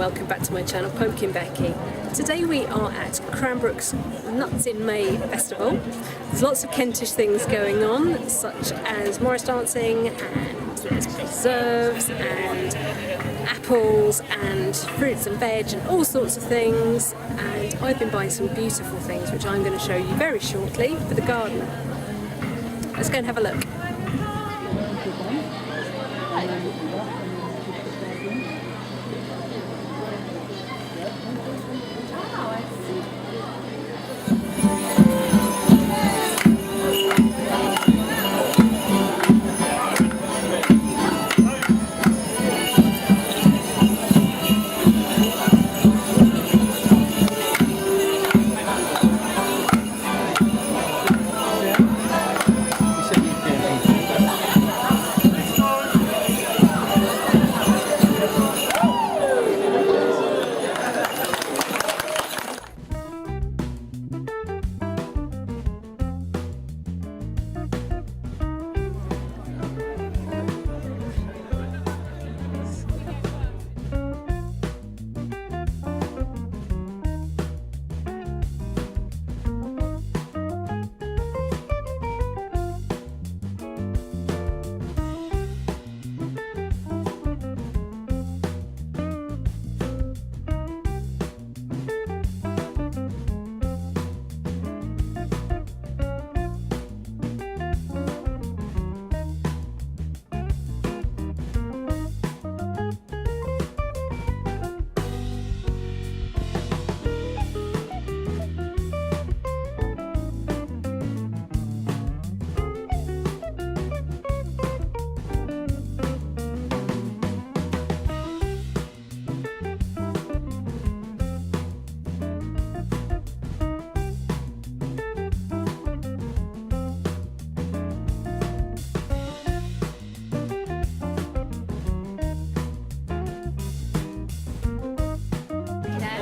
welcome back to my channel, PumpkinBecki. Today we are at Cranbrook's Nuts in May festival. There's lots of Kentish things going on, such as Morris dancing, and there's preserves and apples and fruits and veg and all sorts of things, and I've been buying some beautiful things which I'm going to show you very shortly for the garden. Let's go and have a look.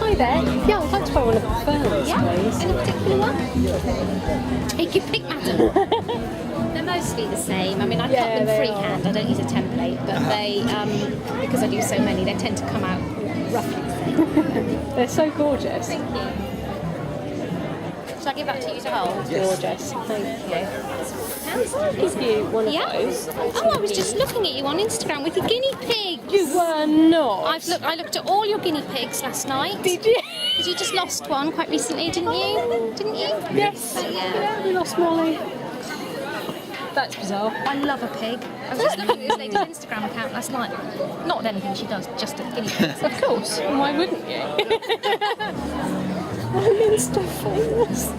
Hi there. Yeah, I'd like to buy one of the ferns, please. Any particular one? Take your pick, madam. They're mostly the same. I mean, I cut them freehand. I don't use a template, but they, because I do so many, they tend to come out roughly the same. They're so gorgeous. Thank you. Shall I give that to you to hold? Yes. Gorgeous. Thank you. I'll give you one of those. Oh, I was just looking at you on Instagram with your guinea pigs. You were not. I looked at all your guinea pigs last night. Did you? Because you just lost one quite recently, didn't you? Didn't you? Yes. Yeah, we lost Molly. That's bizarre. I love a pig. I was just looking at this lady's Instagram account last night. Not with anything she does, just at guinea pigs. Of course. Why wouldn't you? I'm in stuff for this.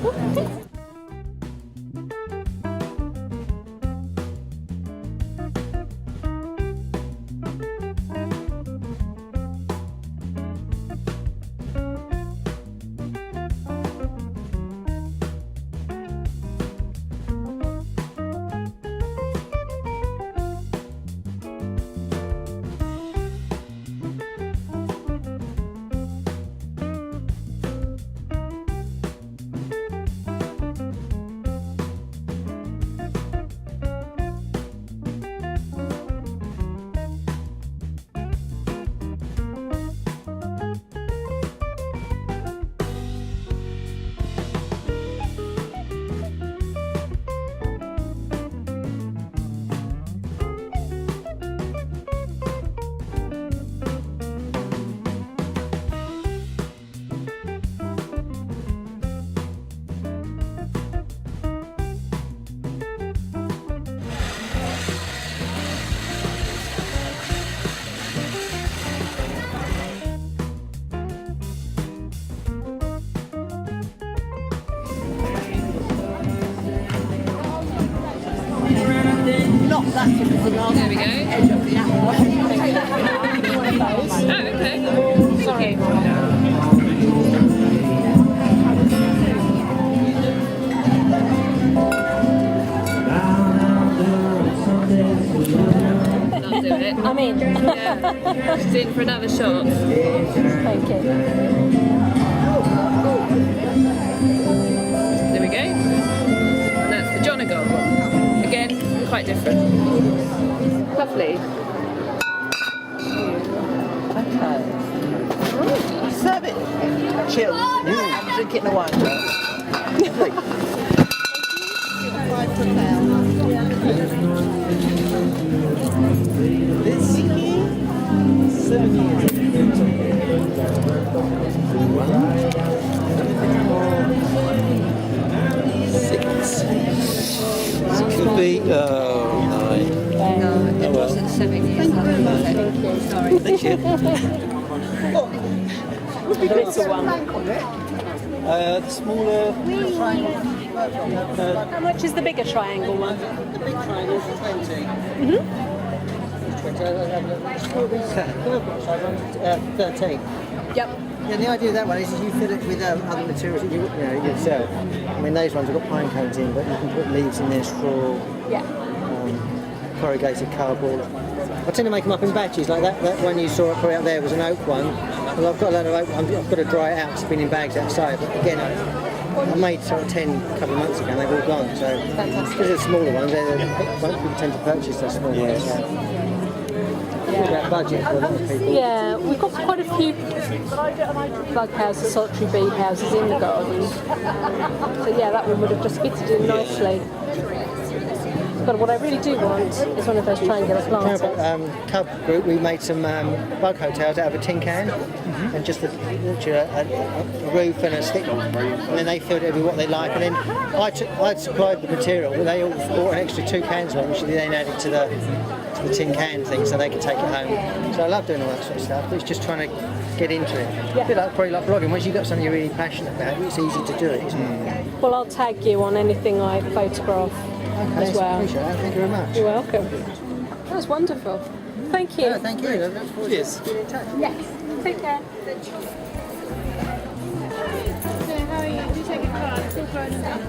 There we go. Oh, okay. Sorry. That'll do it. I'm in. Yeah. She's in for another shot. Thank you. There we go. And that's the Jonagold. Again, quite different. Lovely. Okay. chilled and drink it in a wine glass. This 7 years. 6. This could be 9. No, it wasn't 7 years. Sorry. Thank you. The little one. The smaller triangle. How much is the bigger triangle one? The big triangle is 20. 13. Yep. Yeah, the idea of that one is you fill it with other materials that you yourself. I mean, those ones have got pine cones in, but you can put leaves in there, straw, Yeah. corrugated cardboard. I tend to make them up in batches, like that one you saw probably up there was an oak one. Well, I've got a load of oak ones, I've got to dry it out, it's been in bags outside, but again, I made sort of 10 a couple of months ago and they've all gone, so because they're smaller ones, people tend to purchase those small ones. So. About budget for a lot of people. Yeah, we've got quite a few bug houses, solitary bee houses in the garden. So yeah, that one would have just fitted in nicely. But what I really do want is one of those triangular plants. Cub group, we made some bug hotels out of a tin can and just a roof and a stick, and then they filled it with what they like. And then I supplied the material, but they all bought an extra 2 cans of it, which they then added to the tin can thing, so they could take it home. So I love doing all that sort of stuff. But it's just trying to get into it. Yeah. A bit like blogging. Once you've got something you're really passionate about, it's easy to do it, isn't it? Well, I'll tag you on anything I photograph as well. Appreciate that. Thank you very much. You're welcome. That was wonderful. Thank you. Thank you. Cheers. Yes. Take care. How are you? Do you take a card? Still throwing them down.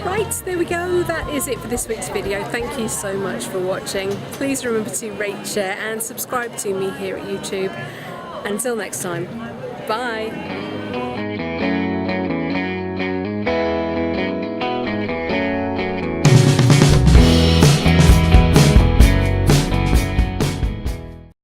Right, there we go. That is it for this week's video. Thank you so much for watching. Please remember to rate, share and subscribe to me here at YouTube. Until next time, bye.